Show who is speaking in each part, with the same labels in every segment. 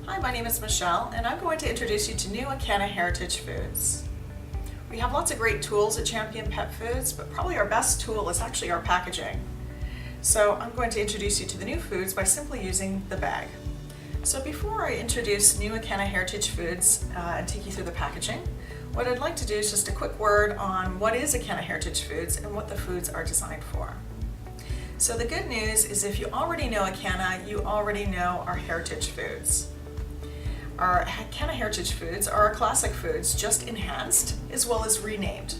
Speaker 1: Hi, my name is Michelle, and I'm going to introduce you to new ACANA Heritage Foods. We have lots of great tools at Champion Pet Foods, but probably our best tool is actually our packaging. So I'm going to introduce you to the new foods by simply using the bag. So before I introduce new ACANA Heritage Foods and take you through the packaging, what I'd like to do is just a quick word on what is ACANA Heritage Foods and what the foods are designed for. So the good news is if you already know ACANA, you already know our heritage foods. Our ACANA Heritage Foods are our classic foods, just enhanced as well as renamed.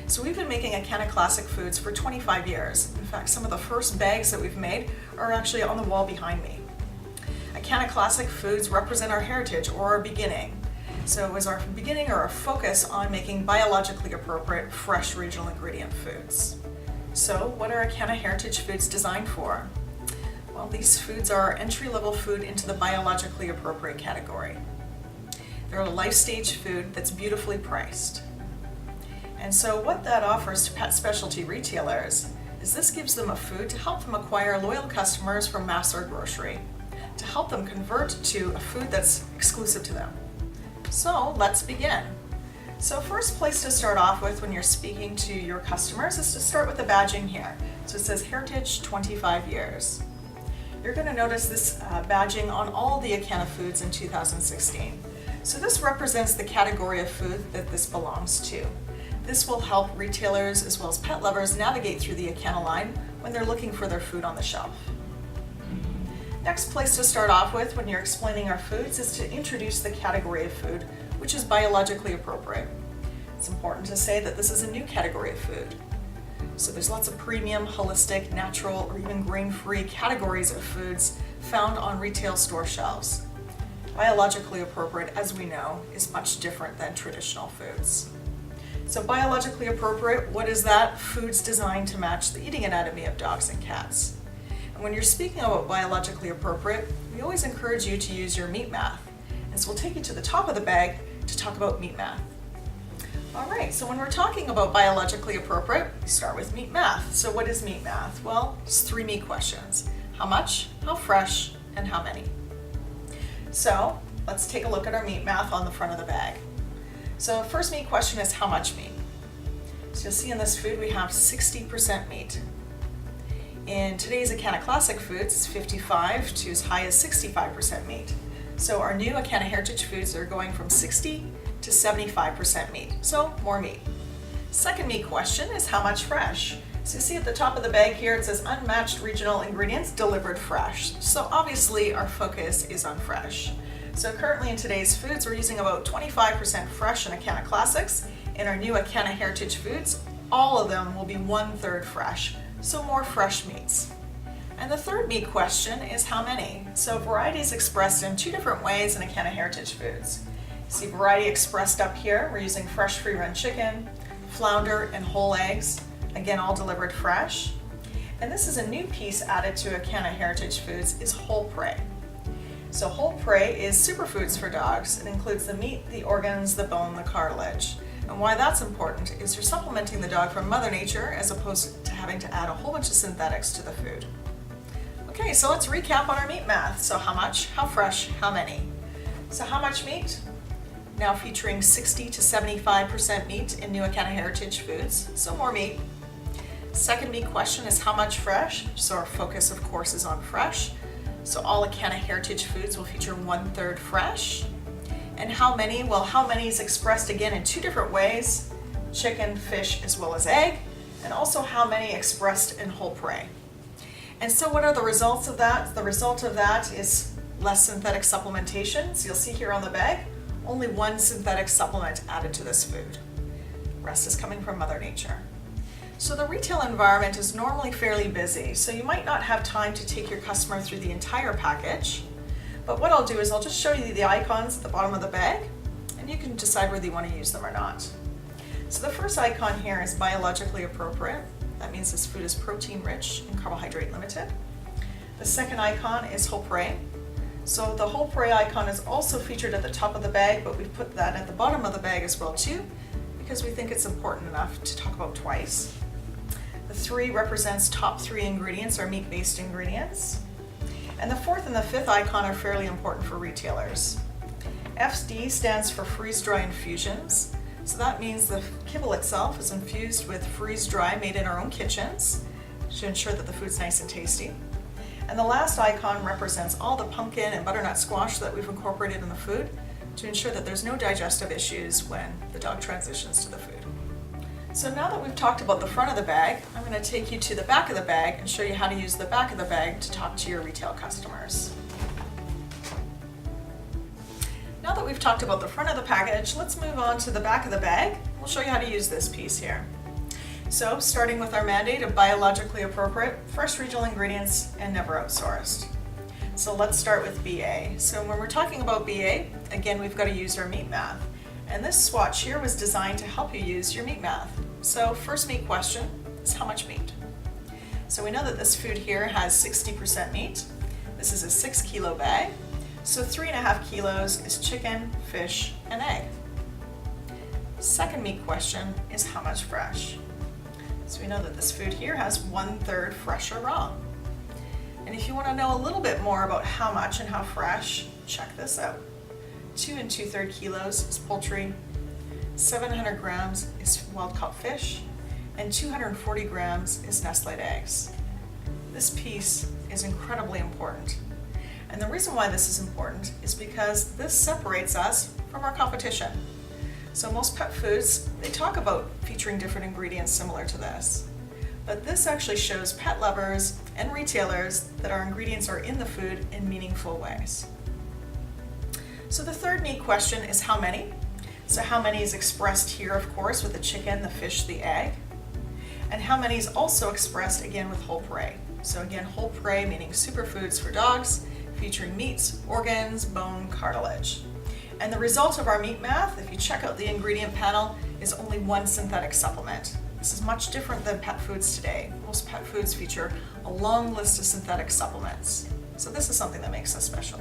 Speaker 1: So we've been making ACANA classic foods for 25 years. In fact, some of the first bags that we've made are actually on the wall behind me. ACANA classic foods represent our heritage or our beginning. So it was our beginning or our focus on making biologically appropriate, fresh regional ingredient foods. So what are ACANA Heritage Foods designed for? Well, these foods are entry-level food into the biologically appropriate category. They're a life stage food that's beautifully priced. And so what that offers to pet specialty retailers is this gives them a food to help them acquire loyal customers from mass or grocery, to help them convert to a food that's exclusive to them. So let's begin. So first place to start off with when you're speaking to your customers is to start with the badging here. So it says Heritage 25 years. You're going to notice this badging on all the ACANA foods in 2016. So this represents the category of food that this belongs to. This will help retailers as well as pet lovers navigate through the ACANA line when they're looking for their food on the shelf. Next place to start off with when you're explaining our foods is to introduce the category of food, which is biologically appropriate. It's important to say that this is a new category of food. So there's lots of premium, holistic, natural, or even grain-free categories of foods found on retail store shelves. Biologically appropriate, as we know, is much different than traditional foods. So biologically appropriate, what is that? Foods designed to match the eating anatomy of dogs and cats. And when you're speaking about biologically appropriate, we always encourage you to use your meat math. And so we'll take you to the top of the bag to talk about meat math. All right, so when we're talking about biologically appropriate, we start with meat math. So what is meat math? Well, it's 3 meat questions. How much, how fresh, and how many? So let's take a look at our meat math on the front of the bag. So first meat question is how much meat? So you'll see in this food we have 60% meat. In today's ACANA Classic Foods, it's 55 to as high as 65% meat. So our new ACANA Heritage Foods are going from 60 to 75% meat, so more meat. Second meat question is how much fresh? So you see at the top of the bag here it says unmatched regional ingredients delivered fresh. So obviously our focus is on fresh. So currently in today's foods we're using about 25% fresh in ACANA Classics. In our new ACANA Heritage Foods, all of them will be 1/3 fresh, so more fresh meats. And the third meat question is how many? So variety is expressed in 2 different ways in ACANA Heritage Foods. See variety expressed up here, we're using fresh free-range chicken, flounder, and whole eggs, again all delivered fresh. And this is a new piece added to ACANA Heritage Foods, is whole prey. So whole prey is superfoods for dogs. It includes the meat, the organs, the bone, the cartilage. And why that's important is you're supplementing the dog from Mother Nature as opposed to having to add a whole bunch of synthetics to the food. Okay, so let's recap on our meat math. So how much, how fresh, how many? So how much meat? Now featuring 60 to 75% meat in new ACANA Heritage Foods, so more meat. Second meat question is how much fresh? So our focus of course is on fresh. So all ACANA Heritage Foods will feature 1/3 fresh. And how many? Well, how many is expressed again in 2 different ways, chicken, fish, as well as egg, and also how many expressed in whole prey. And so what are the results of that? The result of that is less synthetic supplementation. So you'll see here on the bag, only 1 synthetic supplement added to this food. The rest is coming from Mother Nature. So the retail environment is normally fairly busy, so you might not have time to take your customer through the entire package. But what I'll do is I'll just show you the icons at the bottom of the bag, and you can decide whether you want to use them or not. So the first icon here is biologically appropriate. That means this food is protein rich and carbohydrate limited. The second icon is whole prey. So the whole prey icon is also featured at the top of the bag, but we've put that at the bottom of the bag as well too, because we think it's important enough to talk about twice. The 3 represents top 3 ingredients or meat-based ingredients. And the fourth and the fifth icon are fairly important for retailers. FD stands for freeze-dry infusions. So that means the kibble itself is infused with freeze-dry made in our own kitchens to ensure that the food's nice and tasty. And the last icon represents all the pumpkin and butternut squash that we've incorporated in the food to ensure that there's no digestive issues when the dog transitions to the food. So now that we've talked about the front of the bag, I'm going to take you to the back of the bag and show you how to use the back of the bag to talk to your retail customers. Now that we've talked about the front of the package, let's move on to the back of the bag. We'll show you how to use this piece here. So starting with our mandate of biologically appropriate, fresh regional ingredients, and never outsourced. So let's start with BA. So when we're talking about BA, again, we've got to use our meat math. And this swatch here was designed to help you use your meat math. So first meat question is how much meat? So we know that this food here has 60% meat. This is a 6 kilo bag. So 3.5 kilos is chicken, fish, and egg. Second meat question is how much fresh? So we know that this food here has 1/3 fresh or raw. And if you want to know a little bit more about how much and how fresh, check this out. 2 2/3 kilos is poultry, 700 grams is wild-caught fish, and 240 grams is nest-laid eggs. This piece is incredibly important. And the reason why this is important is because this separates us from our competition. So most pet foods, they talk about featuring different ingredients similar to this. But this actually shows pet lovers and retailers that our ingredients are in the food in meaningful ways. So the third meat question is how many? So how many is expressed here, of course, with the chicken, the fish, the egg. And how many is also expressed again with whole prey. So again, whole prey meaning superfoods for dogs, featuring meats, organs, bone, cartilage. And the result of our meat math, if you check out the ingredient panel, is only one synthetic supplement. This is much different than pet foods today. Most pet foods feature a long list of synthetic supplements. So this is something that makes us special.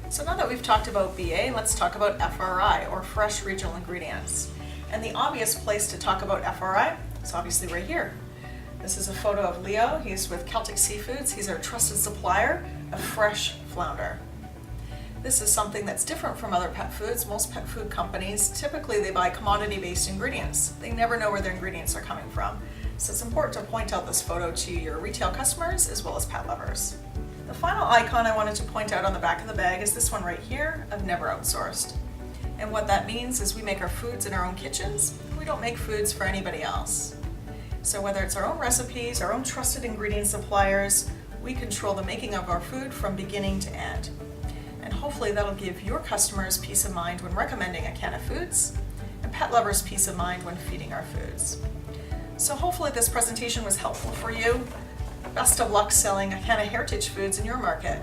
Speaker 1: So now that we've talked about BA, let's talk about FRI, or fresh regional ingredients. And the obvious place to talk about FRI is obviously right here. This is a photo of Leo. He's with Celtic Seafoods. He's our trusted supplier of fresh flounder. This is something that's different from other pet foods. Most pet food companies, typically they buy commodity-based ingredients. They never know where their ingredients are coming from. So it's important to point out this photo to your retail customers as well as pet lovers. The final icon I wanted to point out on the back of the bag is this one right here of never outsourced. And what that means is we make our foods in our own kitchens. We don't make foods for anybody else. So whether it's our own recipes, our own trusted ingredient suppliers, we control the making of our food from beginning to end. And hopefully that'll give your customers peace of mind when recommending ACANA foods, and pet lovers peace of mind when feeding our foods. So hopefully this presentation was helpful for you. Best of luck selling ACANA heritage foods in your market.